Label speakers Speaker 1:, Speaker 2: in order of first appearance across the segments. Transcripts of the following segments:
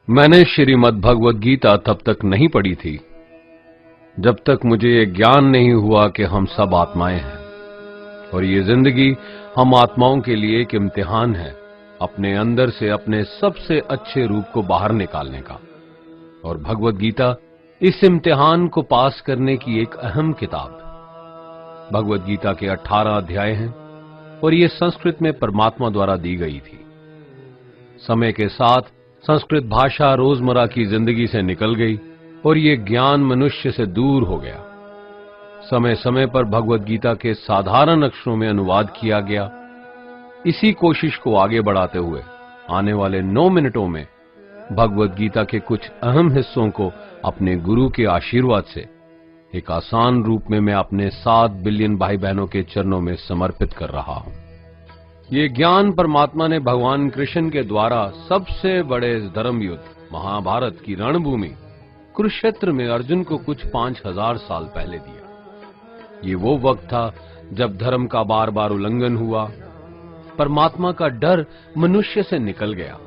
Speaker 1: मैंने श्रीमद् भगवद गीता तब तक नहीं पढ़ी थी जब तक मुझे ये ज्ञान नहीं हुआ कि हम सब आत्माएं हैं और ये जिंदगी हम आत्माओं के लिए एक इम्तिहान है अपने अंदर से अपने सबसे अच्छे रूप को बाहर निकालने का। और भगवद गीता इस इम्तिहान को पास करने की एक अहम किताब। भगवद गीता के 18 अध्याय हैं और ये संस्कृत में परमात्मा द्वारा दी गई थी। समय के साथ संस्कृत भाषा रोजमर्रा की जिंदगी से निकल गई और ये ज्ञान मनुष्य से दूर हो गया। समय समय पर भगवद गीता के साधारण अक्षरों में अनुवाद किया गया। इसी कोशिश को आगे बढ़ाते हुए आने वाले 9 मिनटों में भगवद गीता के कुछ अहम हिस्सों को अपने गुरु के आशीर्वाद से एक आसान रूप में मैं अपने 7 बिलियन भाई बहनों के चरणों में समर्पित कर रहा हूं। ये ज्ञान परमात्मा ने भगवान कृष्ण के द्वारा सबसे बड़े धर्म युद्ध महाभारत की रणभूमि कुरुक्षेत्र में अर्जुन को कुछ 5000 साल पहले दिया। ये वो वक्त था जब धर्म का बार बार उल्लंघन हुआ, परमात्मा का डर मनुष्य से निकल गया।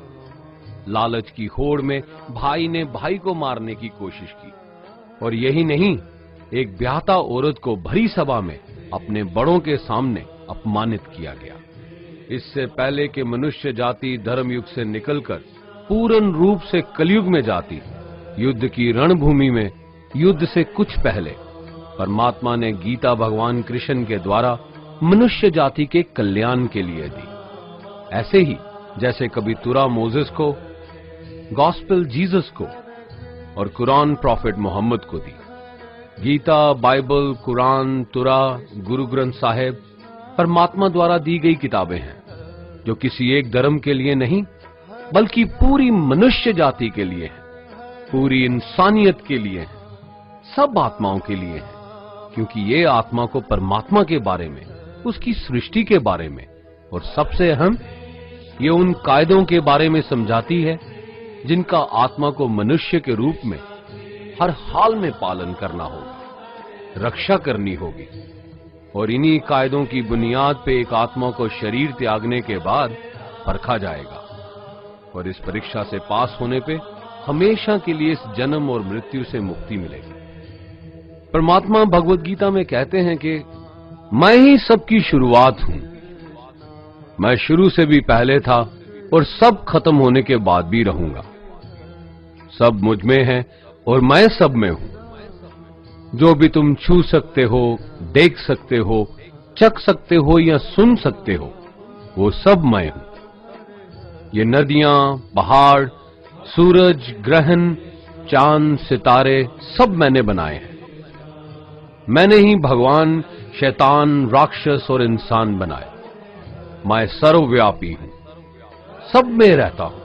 Speaker 1: लालच की होड़ में भाई ने भाई को मारने की कोशिश की और यही नहीं, एक ब्याहता औरत को भरी सभा में अपने बड़ों के सामने अपमानित किया गया। इससे पहले कि मनुष्य जाति धर्म युग से निकलकर पूर्ण रूप से कलयुग में जाती, युद्ध की रणभूमि में युद्ध से कुछ पहले परमात्मा ने गीता भगवान कृष्ण के द्वारा मनुष्य जाति के कल्याण के लिए दी। ऐसे ही जैसे कभी तुरा मोजेस को, गॉस्पेल जीसस को और कुरान प्रॉफिट मोहम्मद को दी। गीता, बाइबल, कुरान, तुरा, गुरु ग्रंथ साहिब परमात्मा द्वारा दी गई किताबें हैं जो किसी एक धर्म के लिए नहीं बल्कि पूरी मनुष्य जाति के लिए है, पूरी इंसानियत के लिए है, सब आत्माओं के लिए है। क्योंकि ये आत्मा को परमात्मा के बारे में, उसकी सृष्टि के बारे में और सबसे अहम ये उन कायदों के बारे में समझाती है जिनका आत्मा को मनुष्य के रूप में हर हाल में पालन करना होगा, रक्षा करनी होगी। और इन्हीं कायदों की बुनियाद पे एक आत्मा को शरीर त्यागने के बाद परखा जाएगा और इस परीक्षा से पास होने पे हमेशा के लिए इस जन्म और मृत्यु से मुक्ति मिलेगी। परमात्मा भगवद गीता में कहते हैं कि मैं ही सबकी शुरुआत हूं, मैं शुरू से भी पहले था और सब खत्म होने के बाद भी रहूंगा। सब मुझ में है और मैं सब में हूं। जो भी तुम छू सकते हो, देख सकते हो, चख सकते हो या सुन सकते हो, वो सब मैं हूं। ये नदियां, पहाड़, सूरज, ग्रहण, चांद, सितारे सब मैंने बनाए हैं। मैंने ही भगवान, शैतान, राक्षस और इंसान बनाए। मैं सर्वव्यापी हूं, सब में रहता हूं,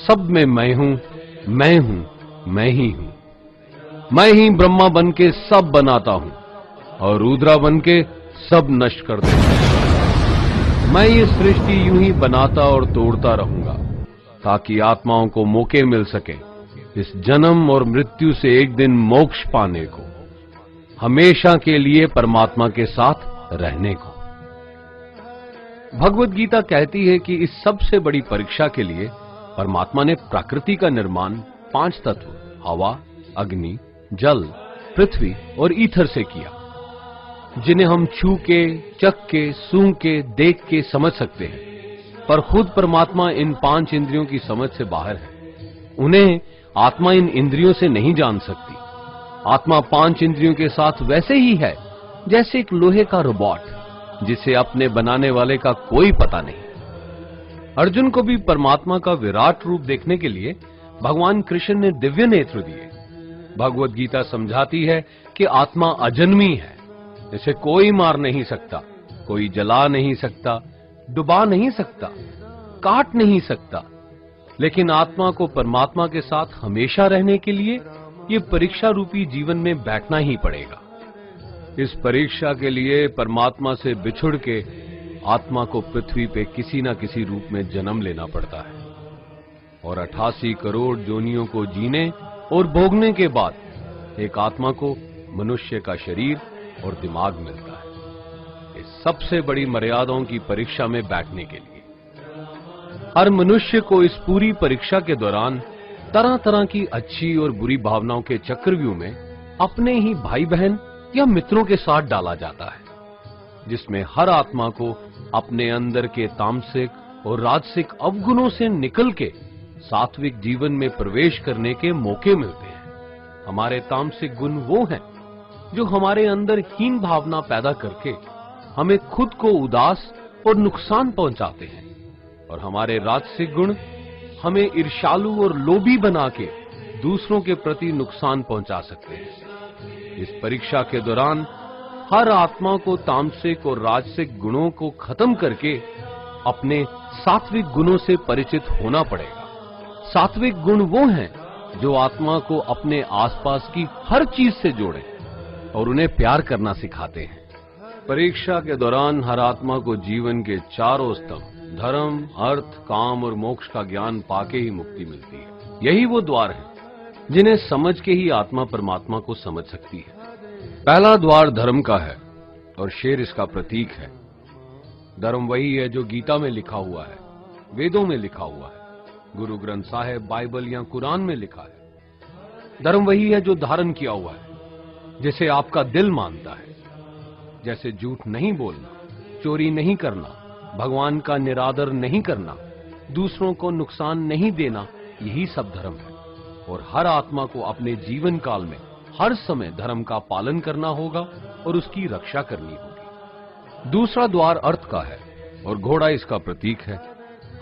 Speaker 1: सब में मैं हूं, मैं ही हूं। मैं ही ब्रह्मा बन के सब बनाता हूं और रुद्रा बन के सब नष्ट कर देता हूं। मैं ये सृष्टि यूं ही बनाता और तोड़ता रहूंगा ताकि आत्माओं को मौके मिल सके इस जन्म और मृत्यु से एक दिन मोक्ष पाने को, हमेशा के लिए परमात्मा के साथ रहने को। भगवद गीता कहती है कि इस सबसे बड़ी परीक्षा के लिए परमात्मा ने प्रकृति का निर्माण 5 तत्व हवा, अग्नि, जल, पृथ्वी और ईथर से किया, जिन्हें हम छू के, चख के, सूंघ के, देख के समझ सकते हैं। पर खुद परमात्मा इन 5 इंद्रियों की समझ से बाहर है। उन्हें आत्मा इन इंद्रियों से नहीं जान सकती। आत्मा 5 इंद्रियों के साथ वैसे ही है जैसे एक लोहे का रोबोट जिसे अपने बनाने वाले का कोई पता नहीं। अर्जुन को भी परमात्मा का विराट रूप देखने के लिए भगवान कृष्ण ने दिव्य नेत्र दिए। भगवद गीता समझाती है कि आत्मा अजन्मी है इसे कोई मार नहीं सकता, कोई जला नहीं सकता, डुबा नहीं सकता, काट नहीं सकता। लेकिन आत्मा को परमात्मा के साथ हमेशा रहने के लिए ये परीक्षा रूपी जीवन में बैठना ही पड़ेगा। इस परीक्षा के लिए परमात्मा से बिछुड़ के आत्मा को पृथ्वी पे किसी न किसी रूप में जन्म लेना पड़ता है और 88 करोड़ योनियों को जीने और भोगने के बाद एक आत्मा को मनुष्य का शरीर और दिमाग मिलता है, इस सबसे बड़ी मर्यादाओं की परीक्षा में बैठने के लिए। हर मनुष्य को इस पूरी परीक्षा के दौरान तरह तरह की अच्छी और बुरी भावनाओं के चक्रव्यूह में अपने ही भाई बहन या मित्रों के साथ डाला जाता है, जिसमें हर आत्मा को अपने अंदर के तामसिक और राजसिक अवगुणों से निकल के सात्विक जीवन में प्रवेश करने के मौके मिलते हैं। हमारे तामसिक गुण वो हैं जो हमारे अंदर हीन भावना पैदा करके हमें खुद को उदास और नुकसान पहुंचाते हैं, और हमारे राजसिक गुण हमें ईर्ष्यालु और लोभी बना के दूसरों के प्रति नुकसान पहुंचा सकते हैं। इस परीक्षा के दौरान हर आत्मा को तामसिक और राजसिक गुणों को खत्म करके अपने सात्विक गुणों से परिचित होना पड़ेगा। सात्विक गुण वो हैं जो आत्मा को अपने आसपास की हर चीज से जोड़े और उन्हें प्यार करना सिखाते हैं। परीक्षा के दौरान हर आत्मा को जीवन के चारों स्तंभ धर्म, अर्थ, काम और मोक्ष का ज्ञान पाके ही मुक्ति मिलती है। यही वो द्वार हैं जिन्हें समझ के ही आत्मा परमात्मा को समझ सकती है। पहला द्वार धर्म का है और शेर इसका प्रतीक है। धर्म वही है जो गीता में लिखा हुआ है, वेदों में लिखा हुआ है, गुरु ग्रंथ साहिब, बाइबल या कुरान में लिखा है। धर्म वही है जो धारण किया हुआ है, जिसे आपका दिल मानता है, जैसे झूठ नहीं बोलना, चोरी नहीं करना, भगवान का निरादर नहीं करना, दूसरों को नुकसान नहीं देना, यही सब धर्म है। और हर आत्मा को अपने जीवन काल में हर समय धर्म का पालन करना होगा और उसकी रक्षा करनी होगी। दूसरा द्वार अर्थ का है और घोड़ा इसका प्रतीक है।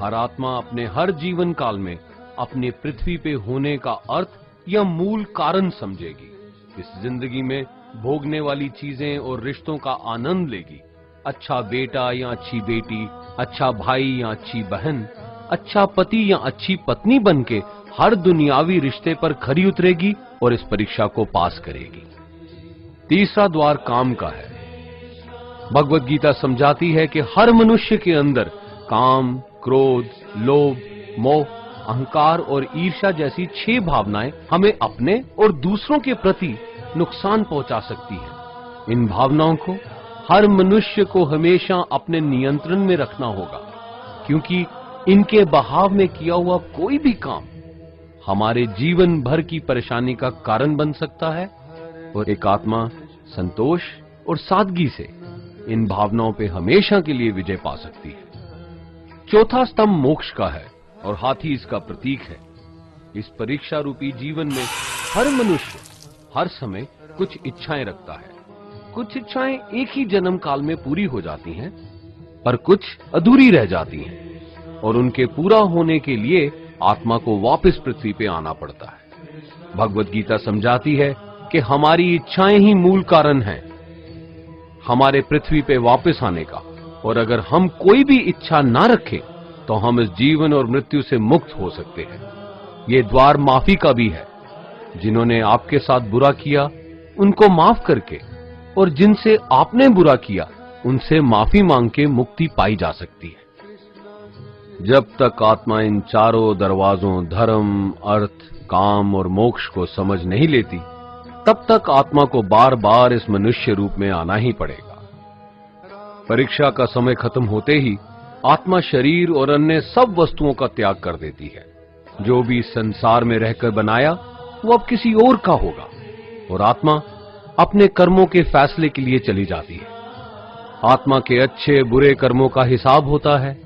Speaker 1: हर आत्मा अपने हर जीवन काल में अपने पृथ्वी पे होने का अर्थ या मूल कारण समझेगी। इस जिंदगी में भोगने वाली चीजें और रिश्तों का आनंद लेगी। अच्छा बेटा या अच्छी बेटी, अच्छा भाई या अच्छी बहन, अच्छा पति या अच्छी पत्नी बनके हर दुनियावी रिश्ते पर खरी उतरेगी और इस परीक्षा को पास करेगी। तीसरा द्वार काम का है। भगवत गीता समझाती है कि हर मनुष्य के अंदर काम, क्रोध, लोभ, मोह, अहंकार और ईर्ष्या जैसी 6 भावनाएं हमें अपने और दूसरों के प्रति नुकसान पहुंचा सकती हैं। इन भावनाओं को हर मनुष्य को हमेशा अपने नियंत्रण में रखना होगा, क्योंकि इनके बहाव में किया हुआ कोई भी काम हमारे जीवन भर की परेशानी का कारण बन सकता है। और एक आत्मा संतोष और सादगी से इन भावनाओं पे हमेशा के लिए विजय पा सकती है। चौथा स्तंभ मोक्ष का है और हाथी इसका प्रतीक है। इस परीक्षा रूपी जीवन में हर मनुष्य हर समय कुछ इच्छाएं रखता है। कुछ इच्छाएं एक ही जन्म काल में पूरी हो जाती हैं, पर कुछ अधूरी रह जाती हैं और उनके पूरा होने के लिए आत्मा को वापस पृथ्वी पे आना पड़ता है। भगवत गीता समझाती है कि हमारी इच्छाएं ही मूल कारण हैं हमारे पृथ्वी पे वापस आने का, और अगर हम कोई भी इच्छा ना रखें तो हम इस जीवन और मृत्यु से मुक्त हो सकते हैं। ये द्वार माफी का भी है। जिन्होंने आपके साथ बुरा किया उनको माफ करके और जिनसे आपने बुरा किया उनसे माफी मांग के मुक्ति पाई जा सकती है। जब तक आत्मा इन चारों दरवाजों धर्म, अर्थ, काम और मोक्ष को समझ नहीं लेती, तब तक आत्मा को बार बार इस मनुष्य रूप में आना ही पड़ेगा। परीक्षा का समय खत्म होते ही आत्मा शरीर और अन्य सब वस्तुओं का त्याग कर देती है। जो भी संसार में रहकर बनाया वो अब किसी और का होगा और आत्मा अपने कर्मों के फैसले के लिए चली जाती है। आत्मा के अच्छे बुरे कर्मों का हिसाब होता है।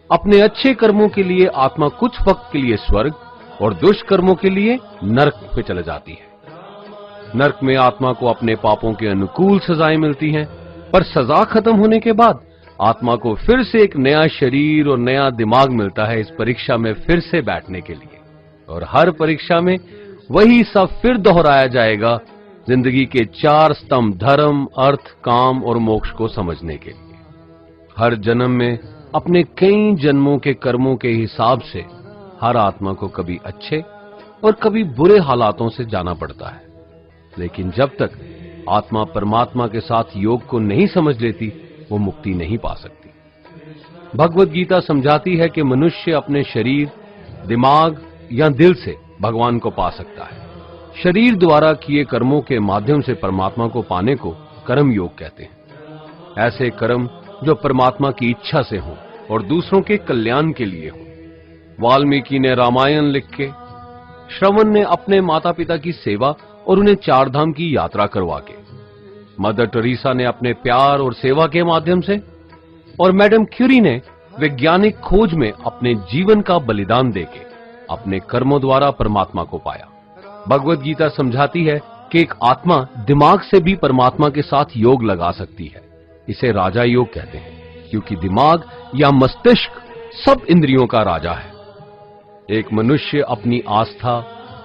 Speaker 1: अपने अच्छे कर्मों के लिए आत्मा कुछ वक्त के लिए स्वर्ग और दुष्कर्मों के लिए नरक में चले जाती है। नरक में आत्मा को अपने पापों के अनुकूल सजाएं मिलती हैं, पर सजा खत्म होने के बाद आत्मा को फिर से एक नया शरीर और नया दिमाग मिलता है इस परीक्षा में फिर से बैठने के लिए। और हर परीक्षा में वही सब फिर दोहराया जाएगा जिंदगी के 4 स्तंभ धर्म, अर्थ, काम और मोक्ष को समझने के लिए। हर जन्म में अपने कई जन्मों के कर्मों के हिसाब से हर आत्मा को कभी अच्छे और कभी बुरे हालातों से जाना पड़ता है, लेकिन जब तक आत्मा परमात्मा के साथ योग को नहीं समझ लेती, वो मुक्ति नहीं पा सकती। भगवत गीता समझाती है कि मनुष्य अपने शरीर, दिमाग या दिल से भगवान को पा सकता है। शरीर द्वारा किए कर्मों के माध्यम से परमात्मा को पाने को कर्म योग कहते हैं। ऐसे कर्म जो परमात्मा की इच्छा से हों और दूसरों के कल्याण के लिए हों। वाल्मीकि ने रामायण लिख के, श्रवण ने अपने माता पिता की सेवा और उन्हें 4 धाम की यात्रा करवा के, मदर टेरेसा ने अपने प्यार और सेवा के माध्यम से, और मैडम क्यूरी ने वैज्ञानिक खोज में अपने जीवन का बलिदान देके अपने कर्मों द्वारा परमात्मा को पाया। भगवत गीता समझाती है कि एक आत्मा दिमाग से भी परमात्मा के साथ योग लगा सकती है। इसे राजा योग कहते हैं, क्योंकि दिमाग या मस्तिष्क सब इंद्रियों का राजा है। एक मनुष्य अपनी आस्था,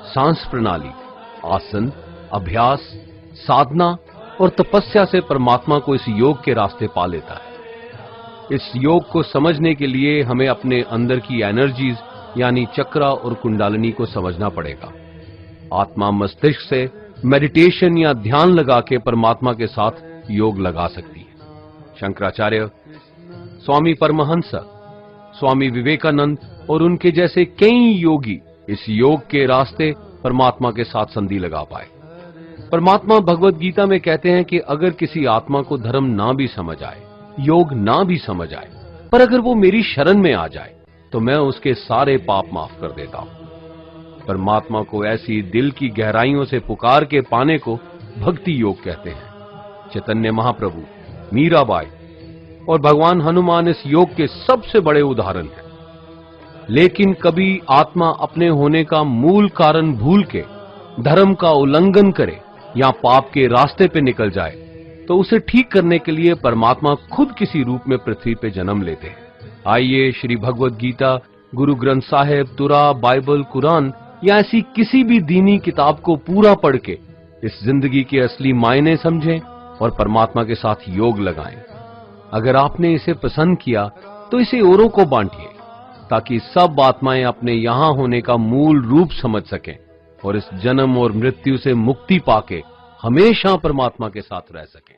Speaker 1: सांस प्रणाली, आसन, अभ्यास, साधना और तपस्या से परमात्मा को इस योग के रास्ते पा लेता है। इस योग को समझने के लिए हमें अपने अंदर की एनर्जीज यानी चक्रा और कुंडलिनी को समझना पड़ेगा। आत्मा मस्तिष्क से मेडिटेशन या ध्यान लगा के परमात्मा के साथ योग लगा सकती है। शंकराचार्य, स्वामी परमहंस, स्वामी विवेकानंद और उनके जैसे कई योगी इस योग के रास्ते परमात्मा के साथ संधि लगा पाए। परमात्मा भगवत गीता में कहते हैं कि अगर किसी आत्मा को धर्म ना भी समझ आए, योग ना भी समझ आए, पर अगर वो मेरी शरण में आ जाए तो मैं उसके सारे पाप माफ कर देता हूं। परमात्मा को ऐसी दिल की गहराइयों से पुकार के पाने को भक्ति योग कहते हैं। चैतन्य महाप्रभु, मीराबाई और भगवान हनुमान इस योग के सबसे बड़े उदाहरण हैं। लेकिन कभी आत्मा अपने होने का मूल कारण भूल के धर्म का उल्लंघन करे या पाप के रास्ते पे निकल जाए, तो उसे ठीक करने के लिए परमात्मा खुद किसी रूप में पृथ्वी पे जन्म लेते हैं। आइए श्री भगवत गीता, गुरु ग्रंथ साहिब, तुरा, बाइबल, कुरान या ऐसी किसी भी दीनी किताब को पूरा पढ़ के इस जिंदगी के असली मायने समझें और परमात्मा के साथ योग लगाएं। अगर आपने इसे पसंद किया तो इसे औरों को बांटिए, ताकि सब आत्माएं अपने यहां होने का मूल रूप समझ सकें और इस जन्म और मृत्यु से मुक्ति पाके हमेशा परमात्मा के साथ रह सकें।